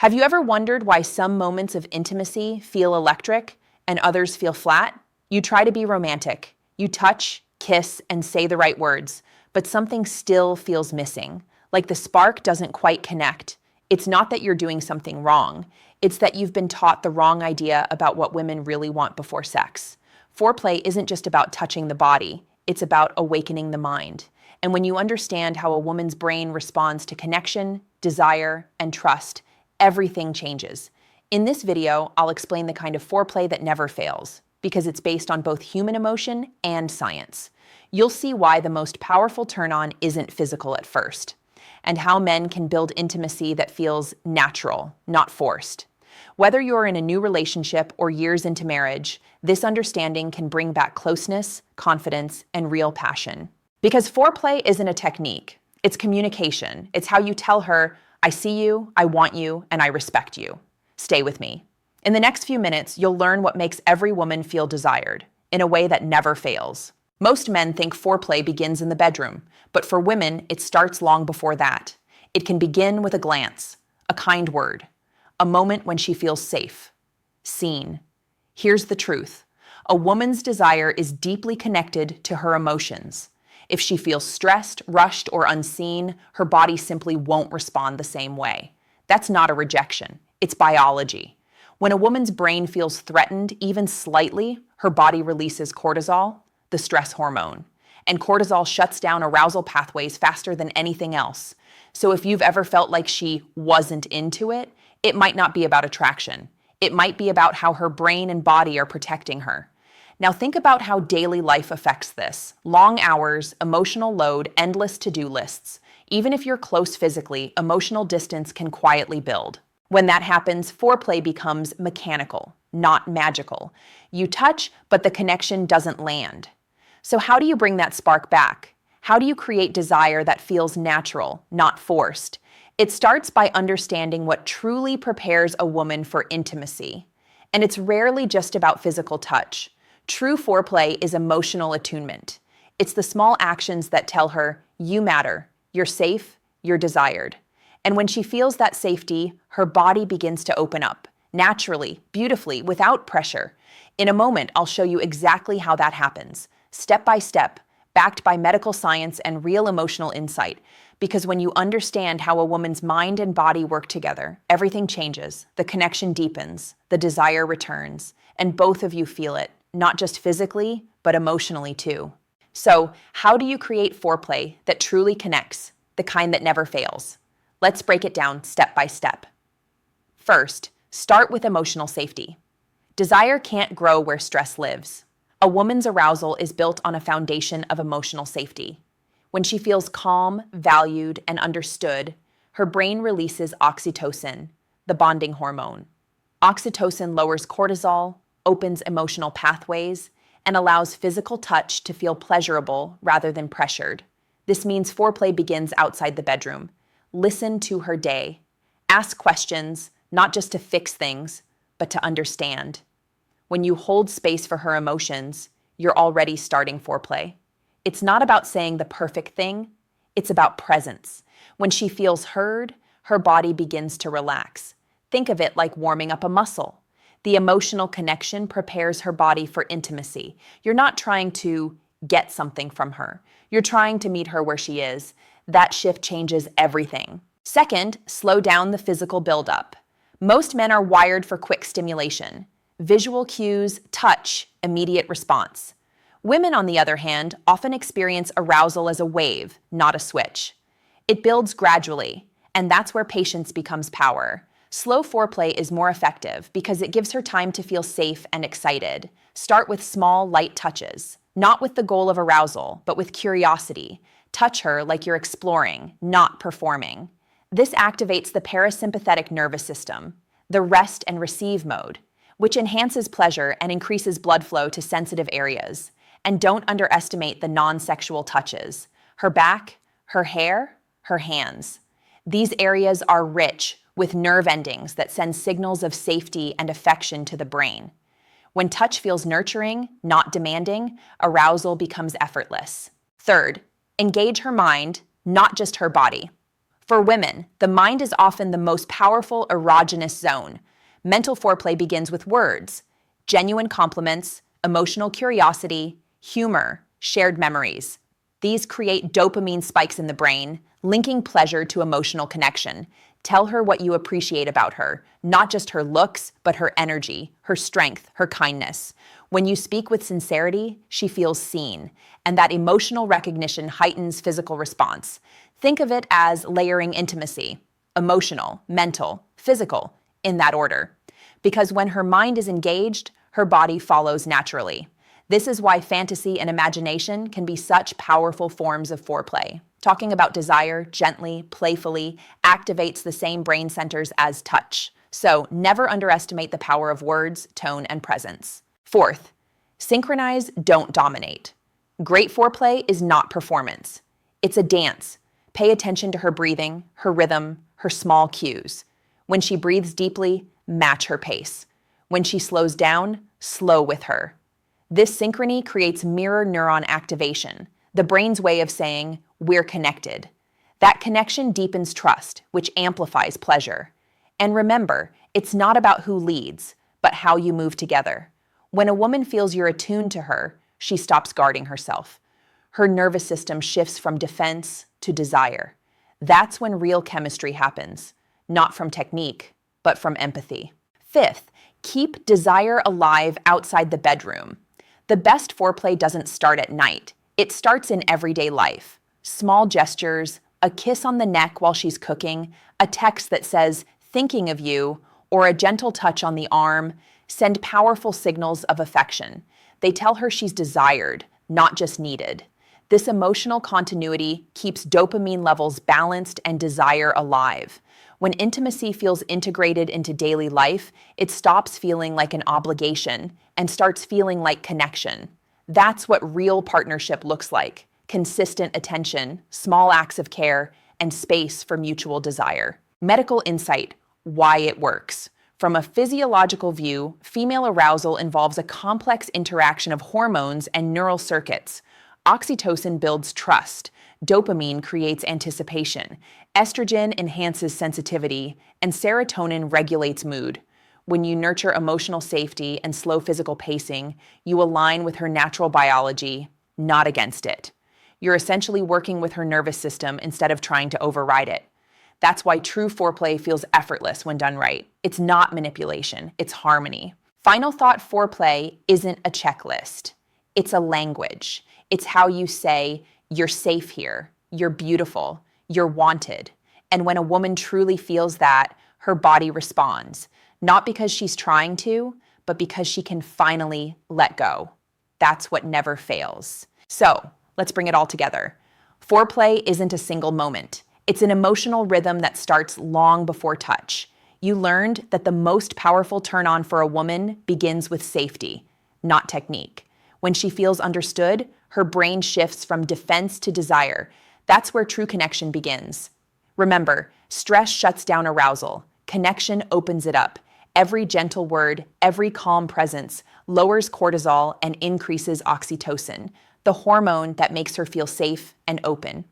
Have you ever wondered why some moments of intimacy feel electric and others feel flat? You try to be romantic. You touch, kiss, and say the right words, but something still feels missing, like the spark doesn't quite connect. It's not that you're doing something wrong. It's that you've been taught the wrong idea about what women really want before sex. Foreplay isn't just about touching the body. It's about awakening the mind. And when you understand how a woman's brain responds to connection, desire, and trust, everything changes. In this video, I'll explain the kind of foreplay that never fails, because it's based on both human emotion and science. You'll see why the most powerful turn-on isn't physical at first, and how men can build intimacy that feels natural, not forced. Whether you're in a new relationship or years into marriage, this understanding can bring back closeness, confidence, and real passion. Because foreplay isn't a technique, it's communication. It's how you tell her, I see you, I want you, and I respect you. Stay with me. In the next few minutes, you'll learn what makes every woman feel desired, in a way that never fails. Most men think foreplay begins in the bedroom, but for women, it starts long before that. It can begin with a glance, a kind word, a moment when she feels safe, seen. Here's the truth. A woman's desire is deeply connected to her emotions. If she feels stressed, rushed, or unseen, her body simply won't respond the same way. That's not a rejection. It's biology. When a woman's brain feels threatened, even slightly, her body releases cortisol, the stress hormone. And cortisol shuts down arousal pathways faster than anything else. So if you've ever felt like she wasn't into it, it might not be about attraction. It might be about how her brain and body are protecting her. Now think about how daily life affects this. Long hours, emotional load, endless to-do lists. Even if you're close physically, emotional distance can quietly build. When that happens, foreplay becomes mechanical, not magical. You touch, but the connection doesn't land. So how do you bring that spark back? How do you create desire that feels natural, not forced? It starts by understanding what truly prepares a woman for intimacy. And it's rarely just about physical touch. True foreplay is emotional attunement. It's the small actions that tell her, you matter, you're safe, you're desired. And when she feels that safety, her body begins to open up, naturally, beautifully, without pressure. In a moment, I'll show you exactly how that happens, step by step, backed by medical science and real emotional insight. Because when you understand how a woman's mind and body work together, everything changes, the connection deepens, the desire returns, and both of you feel it. Not just physically, but emotionally too. So, how do you create foreplay that truly connects, the kind that never fails? Let's break it down step by step. First, start with emotional safety. Desire can't grow where stress lives. A woman's arousal is built on a foundation of emotional safety. When she feels calm, valued, and understood, her brain releases oxytocin, the bonding hormone. Oxytocin lowers cortisol, opens emotional pathways, and allows physical touch to feel pleasurable rather than pressured. This means foreplay begins outside the bedroom. Listen to her day. Ask questions, not just to fix things, but to understand. When you hold space for her emotions, you're already starting foreplay. It's not about saying the perfect thing, it's about presence. When she feels heard, her body begins to relax. Think of it like warming up a muscle. The emotional connection prepares her body for intimacy. You're not trying to get something from her. You're trying to meet her where she is. That shift changes everything. Second, slow down the physical buildup. Most men are wired for quick stimulation. Visual cues, touch, immediate response. Women, on the other hand, often experience arousal as a wave, not a switch. It builds gradually, and that's where patience becomes power. Slow foreplay is more effective because it gives her time to feel safe and excited. Start with small, light touches, not with the goal of arousal, but with curiosity. Touch her like you're exploring, not performing. This activates the parasympathetic nervous system, the rest and receive mode, which enhances pleasure and increases blood flow to sensitive areas. And don't underestimate the non-sexual touches. Her back, her hair, her hands. These areas are rich with nerve endings that send signals of safety and affection to the brain. When touch feels nurturing, not demanding, arousal becomes effortless. Third, engage her mind, not just her body. For women, the mind is often the most powerful erogenous zone. Mental foreplay begins with words, genuine compliments, emotional curiosity, humor, shared memories. These create dopamine spikes in the brain, linking pleasure to emotional connection. Tell her what you appreciate about her, not just her looks, but her energy, her strength, her kindness. When you speak with sincerity, she feels seen, and that emotional recognition heightens physical response. Think of it as layering intimacy: emotional, mental, physical, in that order. Because when her mind is engaged, her body follows naturally. This is why fantasy and imagination can be such powerful forms of foreplay. Talking about desire gently, playfully, activates the same brain centers as touch. So never underestimate the power of words, tone, and presence. Fourth, synchronize, don't dominate. Great foreplay is not performance. It's a dance. Pay attention to her breathing, her rhythm, her small cues. When she breathes deeply, match her pace. When she slows down, slow with her. This synchrony creates mirror neuron activation, the brain's way of saying, we're connected. That connection deepens trust, which amplifies pleasure. And remember, it's not about who leads, but how you move together. When a woman feels you're attuned to her, she stops guarding herself. Her nervous system shifts from defense to desire. That's when real chemistry happens, not from technique, but from empathy. Fifth, keep desire alive outside the bedroom. The best foreplay doesn't start at night. It starts in everyday life. Small gestures, a kiss on the neck while she's cooking, a text that says, thinking of you, or a gentle touch on the arm, send powerful signals of affection. They tell her she's desired, not just needed. This emotional continuity keeps dopamine levels balanced and desire alive. When intimacy feels integrated into daily life, it stops feeling like an obligation and starts feeling like connection. That's what real partnership looks like: consistent attention, small acts of care, and space for mutual desire. Medical insight: why it works. From a physiological view, female arousal involves a complex interaction of hormones and neural circuits. Oxytocin builds trust, dopamine creates anticipation, estrogen enhances sensitivity, and serotonin regulates mood. When you nurture emotional safety and slow physical pacing, you align with her natural biology, not against it. You're essentially working with her nervous system instead of trying to override it. That's why true foreplay feels effortless when done right. It's not manipulation, it's harmony. Final thought: foreplay isn't a checklist. It's a language. It's how you say, you're safe here, you're beautiful, you're wanted. And when a woman truly feels that, her body responds, not because she's trying to, but because she can finally let go. That's what never fails. So, let's bring it all together. Foreplay isn't a single moment. It's an emotional rhythm that starts long before touch. You learned that the most powerful turn-on for a woman begins with safety, not technique. When she feels understood, her brain shifts from defense to desire. That's where true connection begins. Remember, stress shuts down arousal. Connection opens it up. Every gentle word, every calm presence lowers cortisol and increases oxytocin, the hormone that makes her feel safe and open.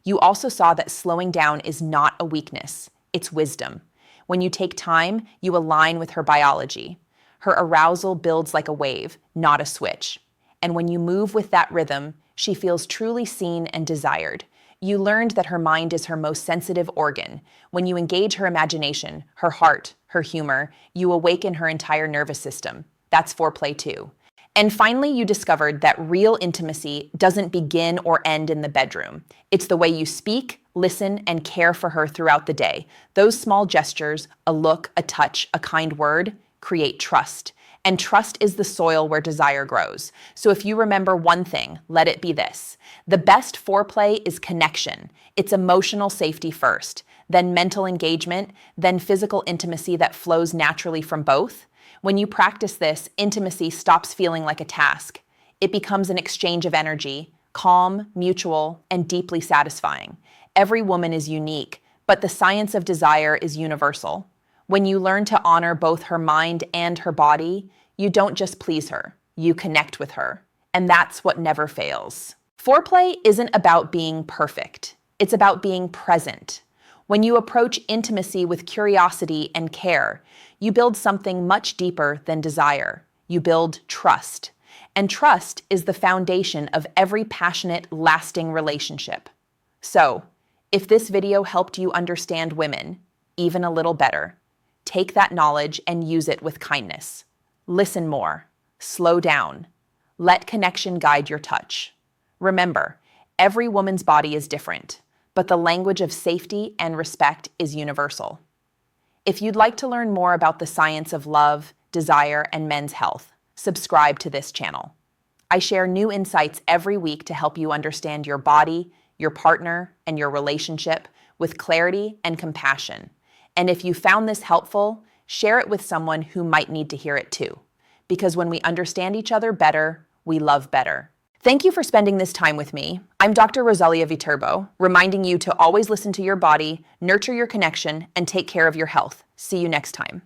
You also saw that slowing down is not a weakness, it's wisdom. When you take time, you align with her biology. Her arousal builds like a wave, not a switch. And when you move with that rhythm, she feels truly seen and desired. You learned that her mind is her most sensitive organ. When you engage her imagination, her heart, her humor, you awaken her entire nervous system. That's foreplay too. And finally, you discovered that real intimacy doesn't begin or end in the bedroom. It's the way you speak, listen, and care for her throughout the day. Those small gestures, a look, a touch, a kind word, create trust. And trust is the soil where desire grows. So if you remember one thing, let it be this: the best foreplay is connection. It's emotional safety first, then mental engagement, then physical intimacy that flows naturally from both. When you practice this, intimacy stops feeling like a task. It becomes an exchange of energy, calm, mutual, and deeply satisfying. Every woman is unique, but the science of desire is universal. When you learn to honor both her mind and her body, you don't just please her, you connect with her. And that's what never fails. Foreplay isn't about being perfect. It's about being present. When you approach intimacy with curiosity and care, you build something much deeper than desire. You build trust. And trust is the foundation of every passionate, lasting relationship. So, if this video helped you understand women even a little better, take that knowledge and use it with kindness. Listen more. Slow down. Let connection guide your touch. Remember, every woman's body is different, but the language of safety and respect is universal. If you'd like to learn more about the science of love, desire, and men's health, subscribe to this channel. I share new insights every week to help you understand your body, your partner, and your relationship with clarity and compassion. And if you found this helpful, share it with someone who might need to hear it too. Because when we understand each other better, we love better. Thank you for spending this time with me. I'm Dr. Rosalia Viterbo, reminding you to always listen to your body, nurture your connection, and take care of your health. See you next time.